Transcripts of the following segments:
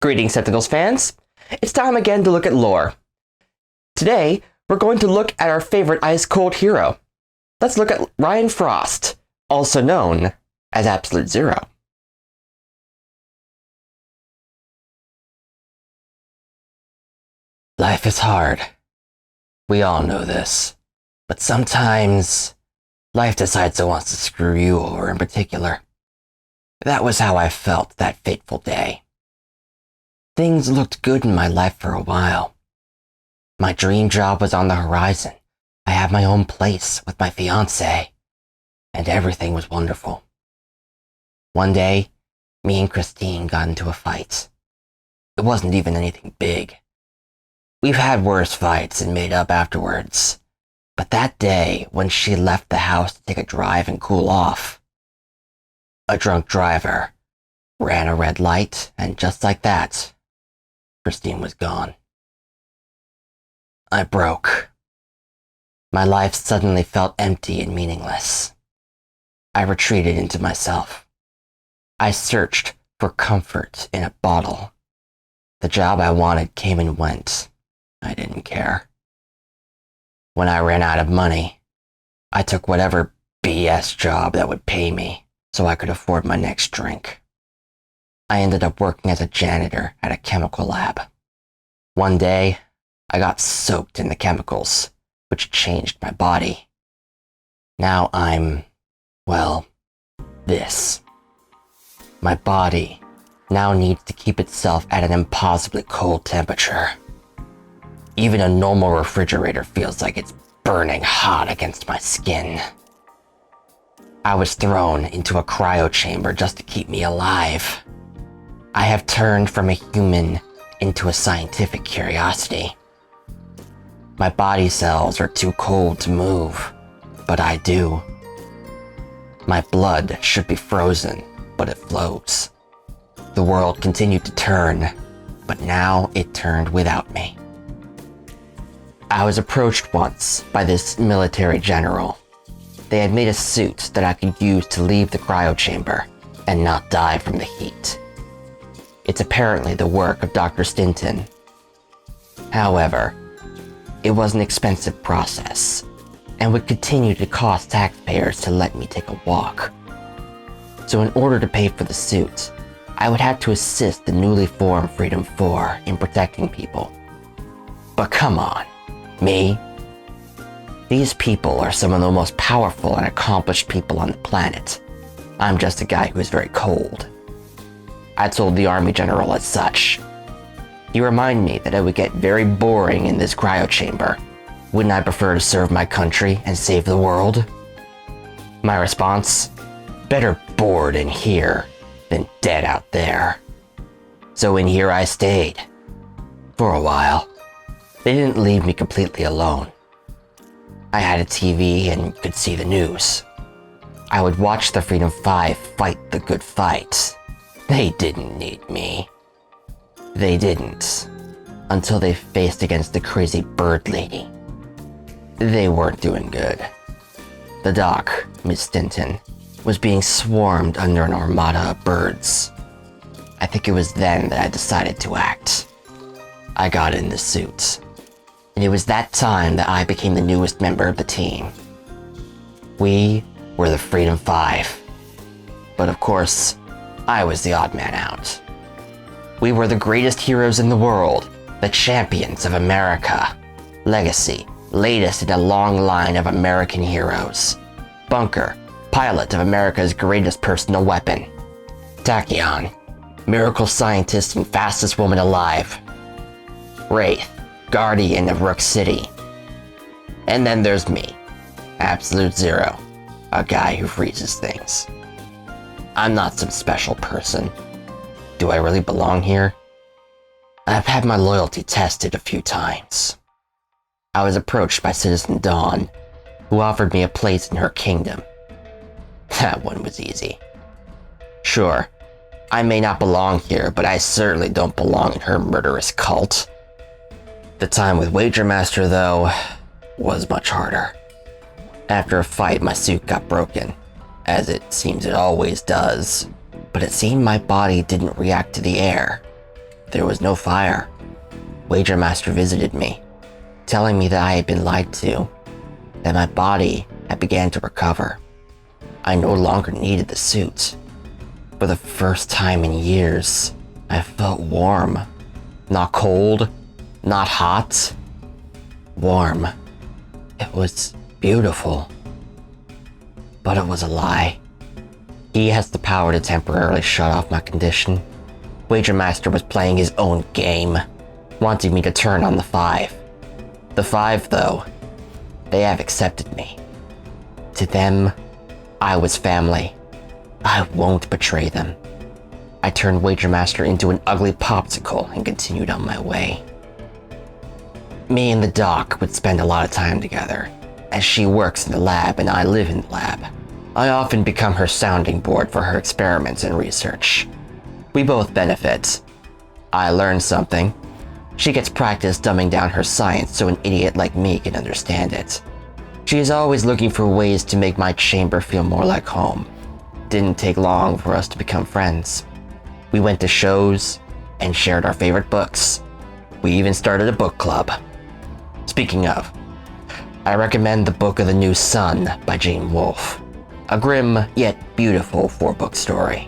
Greetings, Sentinels fans. It's time again to look at lore. Today, we're going to look at our favorite ice-cold hero. Let's look at Ryan Frost, also known as Absolute Zero. Life is hard. We all know this. But sometimes, life decides it wants to screw you over in particular. That was how I felt that fateful day. Things looked good in my life for a while. My dream job was on the horizon. I had my own place with my fiancée, and everything was wonderful. One day, me and Christine got into a fight. It wasn't even anything big. We've had worse fights and made up afterwards. But that day, when she left the house to take a drive and cool off, a drunk driver ran a red light, and just like that, Christine was gone. I broke. My life suddenly felt empty and meaningless. I retreated into myself. I searched for comfort in a bottle. The job I wanted came and went. I didn't care. When I ran out of money, I took whatever BS job that would pay me so I could afford my next drink. I ended up working as a janitor at a chemical lab. One day, I got soaked in the chemicals, which changed my body. Now I'm, well, this. My body now needs to keep itself at an impossibly cold temperature. Even a normal refrigerator feels like it's burning hot against my skin. I was thrown into a cryo chamber just to keep me alive. I have turned from a human into a scientific curiosity. My body cells are too cold to move, but I do. My blood should be frozen, but it flows. The world continued to turn, but now it turned without me. I was approached once by this military general. They had made a suit that I could use to leave the cryo chamber and not die from the heat. It's apparently the work of Dr. Stinton. However, it was an expensive process and would continue to cost taxpayers to let me take a walk. So in order to pay for the suit, I would have to assist the newly formed Freedom 4 in protecting people. But come on, me? These people are some of the most powerful and accomplished people on the planet. I'm just a guy who is very cold. I told the army general as such. He reminded me that it would get very boring in this cryo chamber. Wouldn't I prefer to serve my country and save the world? My response? Better bored in here than dead out there. So in here I stayed. For a while. They didn't leave me completely alone. I had a TV and could see the news. I would watch the Freedom 5 fight the good fight. They didn't need me. They didn't. Until they faced against the crazy bird lady. They weren't doing good. The doc, Miss Stinton, was being swarmed under an armada of birds. I think it was then that I decided to act. I got in the suit. And it was that time that I became the newest member of the team. We were the Freedom 5. But of course, I was the odd man out. We were the greatest heroes in the world, the champions of America. Legacy, latest in a long line of American heroes. Bunker, pilot of America's greatest personal weapon. Tachyon, miracle scientist and fastest woman alive. Wraith, guardian of Rook City. And then there's me, Absolute Zero, a guy who freezes things. I'm not some special person. Do I really belong here? I've had my loyalty tested a few times. I was approached by Citizen Dawn, who offered me a place in her kingdom. That one was easy. Sure, I may not belong here, but I certainly don't belong in her murderous cult. The time with Wager Master, though, was much harder. After a fight, my suit got broken, as it seems it always does, but it seemed my body didn't react to the air. There was no fire. Wager Master visited me, telling me that I had been lied to, that my body had began to recover. I no longer needed the suit. For the first time in years, I felt warm. Not cold, not hot. Warm. It was beautiful. But it was a lie. He has the power to temporarily shut off my condition. Wager Master was playing his own game, wanting me to turn on the 5. The 5, though, they have accepted me. To them, I was family. I won't betray them. I turned Wager Master into an ugly popsicle and continued on my way. Me and the doc would spend a lot of time together, as she works in the lab and I live in the lab. I often become her sounding board for her experiments and research. We both benefit. I learn something. She gets practice dumbing down her science so an idiot like me can understand it. She is always looking for ways to make my chamber feel more like home. Didn't take long for us to become friends. We went to shows and shared our favorite books. We even started a book club. Speaking of, I recommend The Book of the New Sun by Jane Wolfe. A grim yet beautiful 4-book story.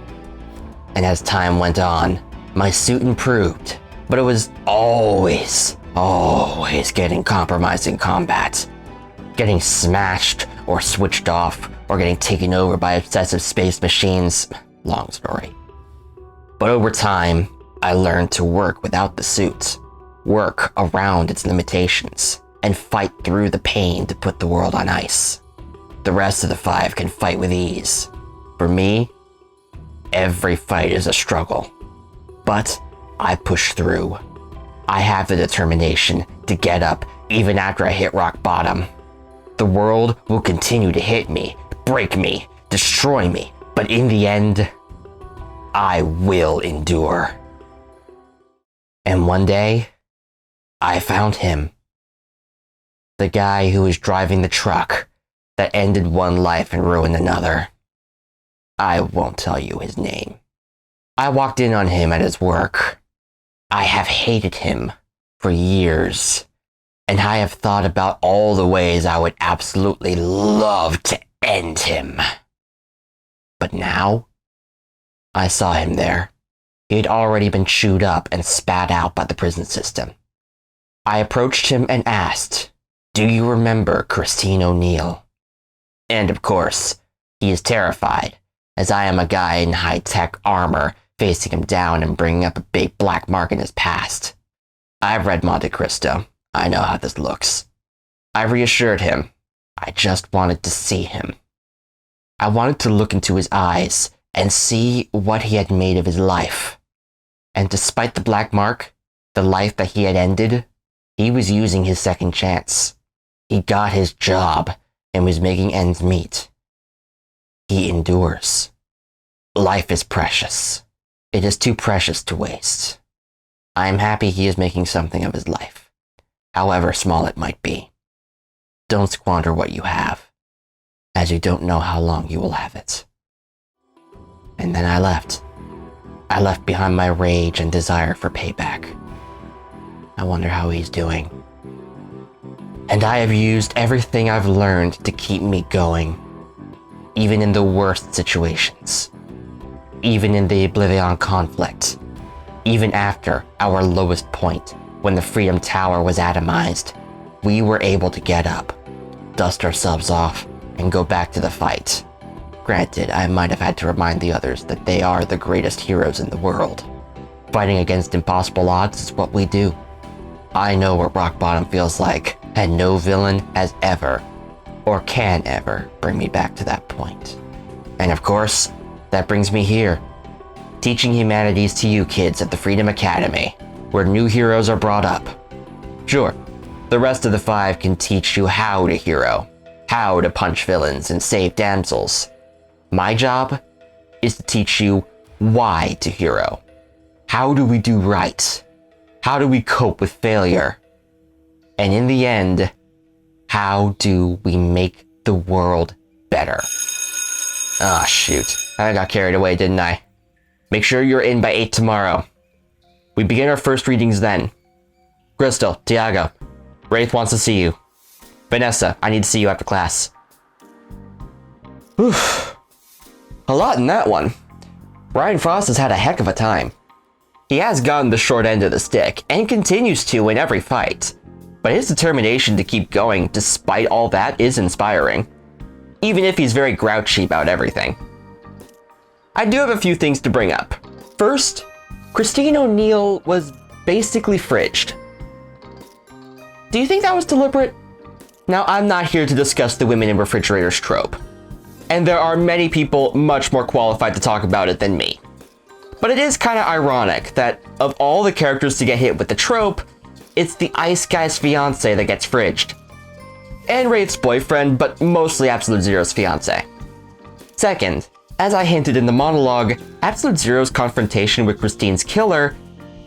And as time went on, my suit improved, but it was always getting compromised in combat. Getting smashed or switched off or getting taken over by obsessive space machines. Long story. But over time, I learned to work without the suit, work around its limitations, and fight through the pain to put the world on ice. The rest of the 5 can fight with ease. For me, every fight is a struggle. But I push through. I have the determination to get up even after I hit rock bottom. The world will continue to hit me, break me, destroy me, but in the end, I will endure. And one day, I found him. The guy who was driving the truck that ended one life and ruined another. I won't tell you his name. I walked in on him at his work. I have hated him for years, and I have thought about all the ways I would absolutely love to end him. But now, I saw him there. He had already been chewed up and spat out by the prison system. I approached him and asked, "Do you remember Christine O'Neill?" And of course, he is terrified, as I am a guy in high-tech armor facing him down and bringing up a big black mark in his past. I've read Monte Cristo. I know how this looks. I reassured him. I just wanted to see him. I wanted to look into his eyes and see what he had made of his life. And despite the black mark, the life that he had ended, he was using his second chance. He got his job and was making ends meet. He endures. Life is precious. It is too precious to waste. I am happy he is making something of his life, however small it might be. Don't squander what you have, as you don't know how long you will have it. And then I left. I left behind my rage and desire for payback. I wonder how he's doing. And I have used everything I've learned to keep me going, even in the worst situations, even in the Oblivion conflict, even after our lowest point, when the Freedom Tower was atomized, we were able to get up, dust ourselves off, and go back to the fight. Granted, I might have had to remind the others that they are the greatest heroes in the world. Fighting against impossible odds is what we do. I know what rock bottom feels like, and no villain has ever, or can ever, bring me back to that point. And of course, that brings me here, teaching humanities to you kids at the Freedom Academy, where new heroes are brought up. Sure, the rest of the 5 can teach you how to hero, how to punch villains and save damsels. My job is to teach you why to hero. How do we do right? How do we cope with failure? And in the end, how do we make the world better? Ah, shoot. I got carried away, didn't I? Make sure you're in by 8 tomorrow. We begin our first readings then. Crystal, Tiago, Wraith wants to see you. Vanessa, I need to see you after class. Whew. A lot in that one. Ryan Frost has had a heck of a time. He has gotten the short end of the stick, and continues to in every fight. But his determination to keep going despite all that is inspiring. Even if he's very grouchy about everything. I do have a few things to bring up. First, Christine O'Neill was basically fridged. Do you think that was deliberate? Now, I'm not here to discuss the women in refrigerators trope. And there are many people much more qualified to talk about it than me. But it is kind of ironic that of all the characters to get hit with the trope, it's the Ice Guy's fiance that gets fridged. And Wraith's boyfriend, but mostly Absolute Zero's fiance. Second, as I hinted in the monologue, Absolute Zero's confrontation with Christine's killer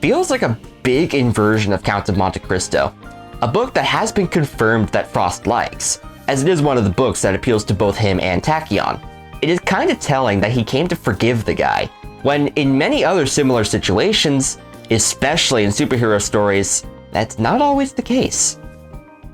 feels like a big inversion of Count of Monte Cristo, a book that has been confirmed that Frost likes, as it is one of the books that appeals to both him and Tachyon. It is kind of telling that he came to forgive the guy, when in many other similar situations, especially in superhero stories, that's not always the case.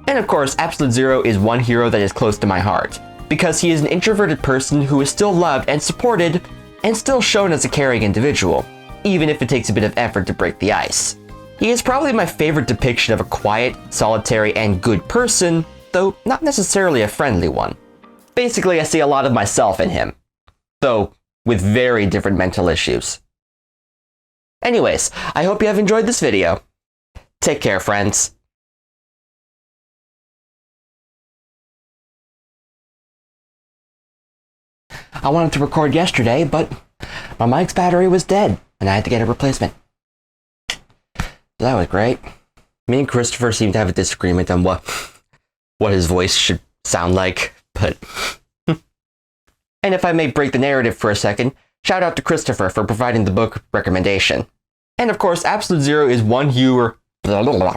And of course, Absolute Zero is one hero that is close to my heart, because he is an introverted person who is still loved and supported, and still shown as a caring individual, even if it takes a bit of effort to break the ice. He is probably my favorite depiction of a quiet, solitary, and good person, though not necessarily a friendly one. Basically, I see a lot of myself in him, though with very different mental issues. Anyways, I hope you have enjoyed this video. Take care, friends. I wanted to record yesterday, but my mic's battery was dead, and I had to get a replacement. That was great. Me and Christopher seem to have a disagreement on what his voice should sound like, but... And if I may break the narrative for a second, shout out to Christopher for providing the book recommendation. And of course, Absolute Zero is one viewer... Blah, blah, blah.